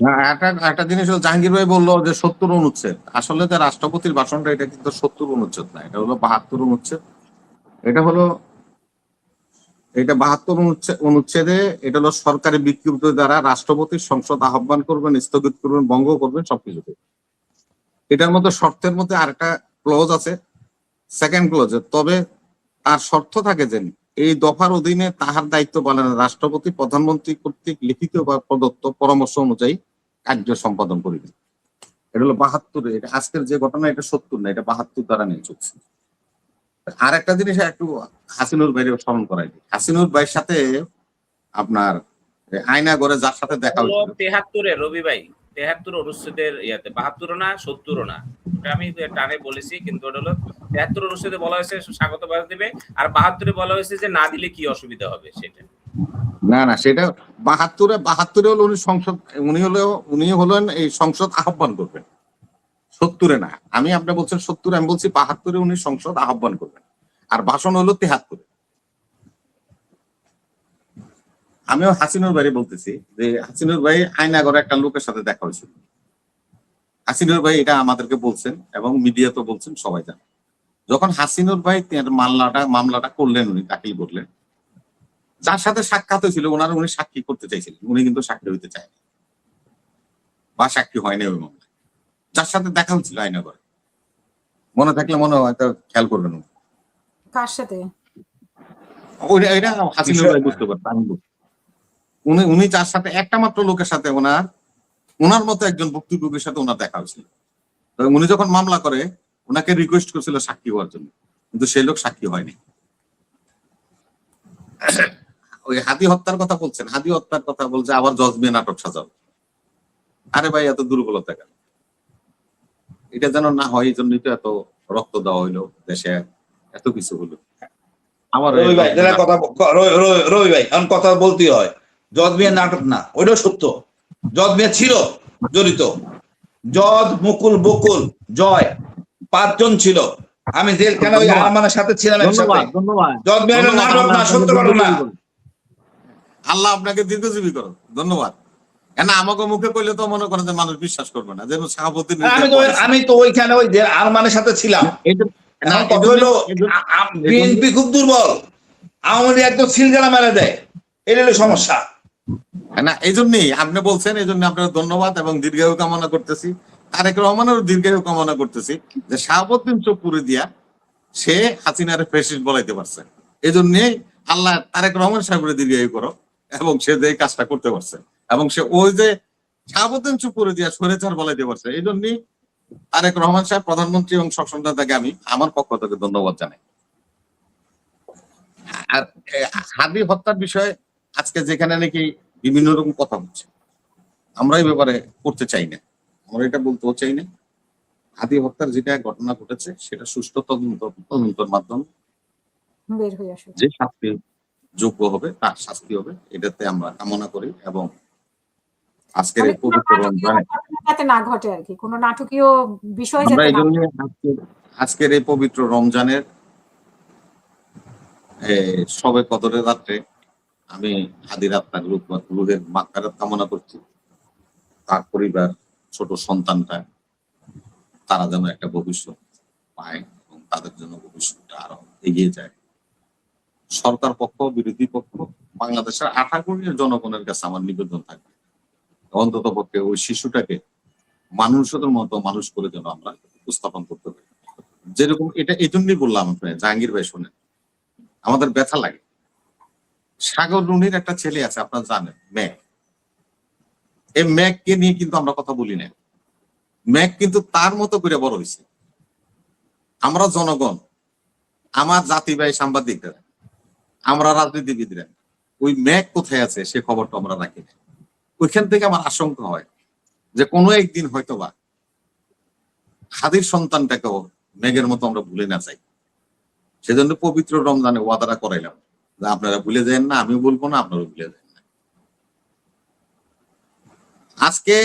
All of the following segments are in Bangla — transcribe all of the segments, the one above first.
না, একটা একটা জিনিস হলো, জাহাঙ্গীর ভাই বললো যে ৭০ অনুচ্ছেদ, আসলে যে রাষ্ট্রপতির ভাষণটা এটা কিন্তু ৭০ অনুচ্ছেদ না, এটা হলো ৭২ অনুচ্ছেদ। এটা হলো এটা ৭২ অনুচ্ছেদে এটা হলো সরকারি বিজ্ঞপ্তি দ্বারা রাষ্ট্রপতি সংসদ আহ্বান করবেন, স্থগিত করবেন, ভঙ্গ করবেন, সবকিছুতে। এটার মধ্যে শর্তের মধ্যে আরেকটা ক্লজ আছে, সেকেন্ড ক্লজে, তবে তার শর্ত থাকে যে এই দফার অধীনে তাহার দায়িত্ব পালনে রাষ্ট্রপতি প্রধানমন্ত্রী কর্তৃক লিখিত বা প্রদত্ত পরামর্শ অনুযায়ী কার্য সম্পাদন করিবে। এটা হলো ৭২, এটা আজকের যে ঘটনা এটা ৭০ না, এটা ৭২ দ্বারা নিয়ে চলছে। আর একটা জিনিস একটু হাসিনুর ভাইরে স্মরণ করাই দিই। হাসিনুর ভাইয়ের সাথে আপনার আয়না ঘরে যার সাথে দেখা হয়েছিল ৭৩ রবি ভাই, ৭৩ অনুচ্ছেদের ইয়াতে ৭২ না ৭০ না, ওটা আমি টানে বলেছি, কিন্তু ওটা হলো ৭৩ অনুচ্ছেদে বলা হয়েছে স্বাগত ভাষণ দিবে, আর ৭২ বলা হয়েছে যে না দিলে কি অসুবিধা হবে সেটা। না না, সেটা ৭২ হলো উনি হলেন এই সংসদ আহ্বান করবেন, ৭০ না। আমি আপনি বলছেন ৭০, আমি বলছি ৭২ উনি সংসদ আহ্বান করবেন, আর ভাষণ হলো ৭৩। আমিও হাসিনুর ভাই বলতেছি যে হাসিনুর ভাই আয়না ঘরে একটা লোকের সাথে দেখা হয়েছিল। হাসিনুর ভাই এটা আমাদেরকে বলছেন এবং মিডিয়া তো বলছেন, সবাই জানে। যখন হাসিনুর ভাই মামলাটা করলেন, উনি দাখিল করলেন, যার সাথে সাক্ষাৎ হয়েছিল উনি সাক্ষী করতে চাইছিলেন, উনি কিন্তু সাক্ষী হইতে চায় বা সাক্ষী হয়নি ওই মামলায়। যার সাথে দেখা হচ্ছিল আয়না ঘরে, মনে থাকলে মনে হয়তো খেয়াল করবেন। কার সাথে? এটা হাসিনুর ভাই বুঝতে পারবেন। উনি যার সাথে, একটা মাত্র লোকের সাথে ওনার মতো একজন ভুক্তভোগীর সাথে ওনার দেখা হয়েছিল। উনি যখন মামলা করে ওনাকে রিকোয়েস্ট করছিল সাক্ষী হওয়ার জন্য, কিন্তু সেই লোক সাক্ষী হয়নি। ওই হাদি হত্যার কথা বলছেন, হাদি হত্যার কথা বলছে আবার জজ মিয়া নাটক সাজাও। আরে ভাই, এত দুর্বলতা কেন? এটা যেন না হয়, এই জন্যই তো এত রক্ত দেওয়া হইলো দেশে, এত কিছু হলো। আমার রবি ভাই এখন কথা বলতেই হয়, জজ মিয়া নাটক না, ওইটাও সত্য। জজ মিয়া ছিল জড়িত, জজ, মুকুল, বকুল, জয়, ৫ জন ছিল। আমি জেলখানে ওই আরমানের সাথে ছিলাম একসাথে। জজ মিয়া নাটক না, সত্য ঘটনা। আল্লাহ আপনাকে দীর্ঘজীবী করো, ধন্যবাদ। কেন আমাকে মুখে কইলে তো মনে করেন যে মানুষ বিশ্বাস করবে না, যেন শাহাবুদ্দিন। আমি তো ওইখানে ওই আরমানের সাথে ছিলাম। বিএনপি খুব দুর্বল, আওয়ামী লীগ একদম সিলগালা মেরে দেয়, এটা হলো সমস্যা। না, এই জন্যই আপনি বলছেন, এই জন্য আপনার ধন্যবাদ এবং দীর্ঘায়ু কামনা করতেছি। তারেক রহমানেরও দীর্ঘায়ু কামনা করতেছি, যে শাহাবুদ্দিন চোখ পুরে দিয়া সে হাসিনারে ফ্যাসিস্ট বলাইতে পারছে। এই জন্যই আল্লাহ তারেক রহমান সাহেবের দীর্ঘায়ু করো, এবং সে যে কাজটা করতে পারছে, এবং সে ওই যে শাহাবুদ্দিন চুপ করে দিয়া স্বৈরাচার বলাইতে পারছে। এই জন্যই তারেক রহমান সাহেব প্রধানমন্ত্রী এবং স্বশনতাকে আমি আমার পক্ষ থেকে ধন্যবাদ জানাই। আর হাদি হত্যার বিষয়ে আজকে যেখানে নাকি বিভিন্ন রকম কথা হচ্ছে, আমরা এই ব্যাপারে করতে চাই না, আমরা এটা বলতেও চাই না। হাদি হত্যার যেটা ঘটনা ঘটেছে সেটা সুষ্ঠু তদন্তের মাধ্যমে বের হয়ে আসবে, যে শাস্তি যোগ্য হবে তার শাস্তি হবে, এটাতে আমরা কামনা করি। এবং আজকের এই পবিত্র রমজানে যাতে না ঘটে আর কি, কোনো নাটকীয় বিষয় আমরা যাতে এই জন্য আজকের এই পবিত্র রমজানের সবে কদরের রাত্রে আমি হাদির আত্মার রুহের মাগফিরাত কামনা করছি। তার পরিবার, ছোট সন্তানটা, তারা যেন একটা ভবিষ্যৎ পায় এবং তাদের জন্য ভবিষ্যৎটা আরো এগিয়ে যায়। সরকার পক্ষ, বিরোধী পক্ষ, বাংলাদেশের 18 কোটি জনগণের কাছে আমার নিবেদন থাকবে, অন্তত পক্ষে ওই শিশুটাকে মানুষের মতো মানুষ করে যেন আমরা উপস্থাপন করতে পারি। যেরকম এটা এই জন্যই বললাম, জাহাঙ্গীর ভাই শোনেন, আমাদের ব্যথা লাগে। সাগর রুনির একটা ছেলে আছে, আপনারা জানেন, ম্যাক। এই ম্যাককে নিয়ে কিন্তু আমরা কথা বলি না। ম্যাক কিন্তু তার মতো করে বড় হয়েছে। আমরা জনগণ, আমার জাতি ভাই সাংবাদিকরা, আমরা রাজনীতিবিদরা, ওই ম্যাক কোথায় আছে সে খবরটা আমরা রাখি না। ওইখান থেকে আমার আশঙ্কা হয় যে কোনো একদিন হয়তোবা হাদির সন্তানটাকেও মেঘের মতো আমরা ভুলে না যাই। সেজন্য পবিত্র রমজানে ওয়াদাটা করাইলাম যে আপনারা ভুলে যান না, আমিও বলবো না, আপনারাও ভুলে যান না। আজকে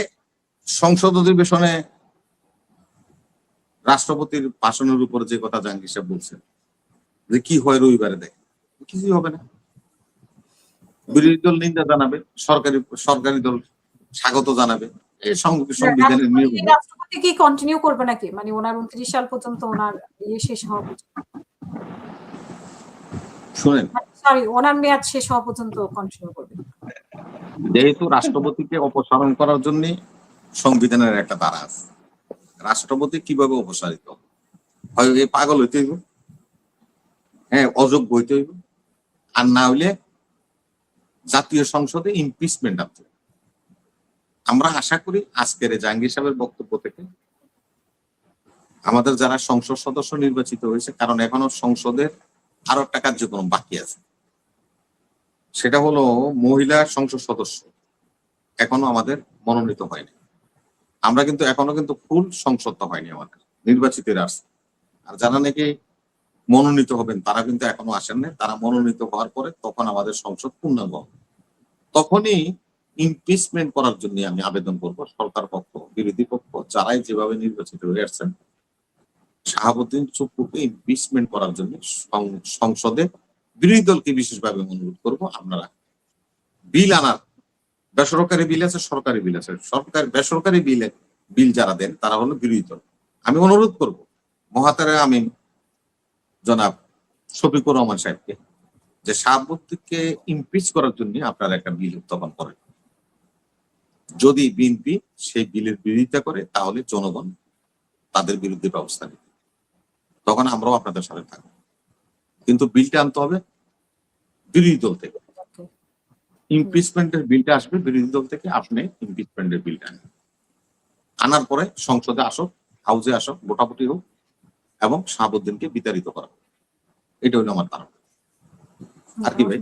সংসদ অধিবেশনে রাষ্ট্রপতির ভাষণের উপর যে কথা জাহাঙ্গীর সাহেব বলছেন যে কি হয় রবিবারে, দেখে কিছুই হবে না। বিরোধী দল নিন্দা জানাবে, সরকারি দল স্বাগত জানাবে, এই সংবিধানের নিয়ম। রাষ্ট্রপতি কি কন্টিনিউ করবে নাকি, মানে ওনার 29 সাল পর্যন্ত ওনার শেষ হওয়া পর্যন্ত? শুনেন, সরি, ওনার মেয়াদ শেষ হওয়া পর্যন্ত কন্টিনিউ করবে? যেহেতু রাষ্ট্রপতিকে অপসারণ করার জন্য সংবিধানের একটা ধারা আছে, রাষ্ট্রপতি কিভাবে অপসারিত হয়, এই পাগল হইতে হইব, হ্যাঁ অযোগ্য হইতে হইব, আর না হইলে জাতীয় সংসদে ইমপিচমেন্ট আছে। আমরা আশা করি আজকের জাহাঙ্গীর সাহেবের বক্তব্য থেকে আমাদের যারা সংসদ সদস্য নির্বাচিত হয়েছে, কারণ এখনো সংসদের আরো একটা কার্যক্রম বাকি আছে, সেটা হলো মহিলা সংসদ সদস্য এখনো আমাদের মনোনীত হয়নি। আমরা কিন্তু এখনো কিন্তু ফুল সংসদ হয়নি আমাদের, নির্বাচিতরা আসছে। আর যারা নাকি মনোনীত হবেন তারা কিন্তু এখনো আসেন না, তারা মনোনীত হওয়ার পরে তখন আমাদের সংসদ পূর্ণাঙ্গ হবে। তখনই ইমপিচমেন্ট করার জন্য আমি আবেদন করব সরকার পক্ষ, বিরোধী পক্ষ, যারাই যেভাবে নির্বাচিত হয়ে আসছেন, শাহাবুদ্দিন চুপ্পুকে ইমপিচমেন্ট করার জন্য সংসদে বিরোধী দলকে বিশেষভাবে অনুরোধ করব, আপনারা বিল আনার, বেসরকারি বিল আছে, সরকারি বিল আছে, বেসরকারি বিল যারা দেন তারা হলো বিরোধী দল। আমি অনুরোধ করব মহাতারা আমিন জনাব শফিকুর রহমান সাহেবকে যে শাহাবুদ্দিনকে ইমপিচ করার জন্য আপনারা একটা বিল উত্থাপন করেন। যদি বিএনপি সেই বিলের বিরোধিতা করে তাহলে জনগণ তাদের বিরুদ্ধে ব্যবস্থা নেবে, তখন আমরাও আপনাদের সাথে থাকবো। কিন্তু বিলটা আনতে হবে বিরোধী দল থেকে, ইমপিচমেন্টের বিলটা আসবে বিরোধী দল থেকে, আপনি ইমপিচমেন্টের বিলটা আনার পরে সংসদে আসো, হাউসে আসো, ভোটাভুটি হোক এবং শাহাবুদ্দিনকে বিতাড়িত করা, এটা হলো আমার ধারণা। আর কি ভাই?